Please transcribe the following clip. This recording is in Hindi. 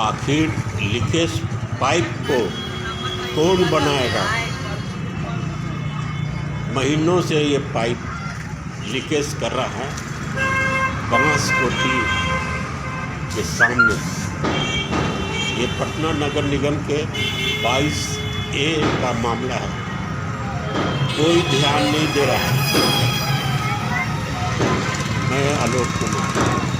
आखिर लीकेज पाइप को कौन बनाएगा? महीनों से ये पाइप लीकेज कर रहा है बांसकोठी के सामने। ये पटना नगर निगम के 22A का मामला है। कोई ध्यान नहीं दे रहा है। मैं आलोक कुमार।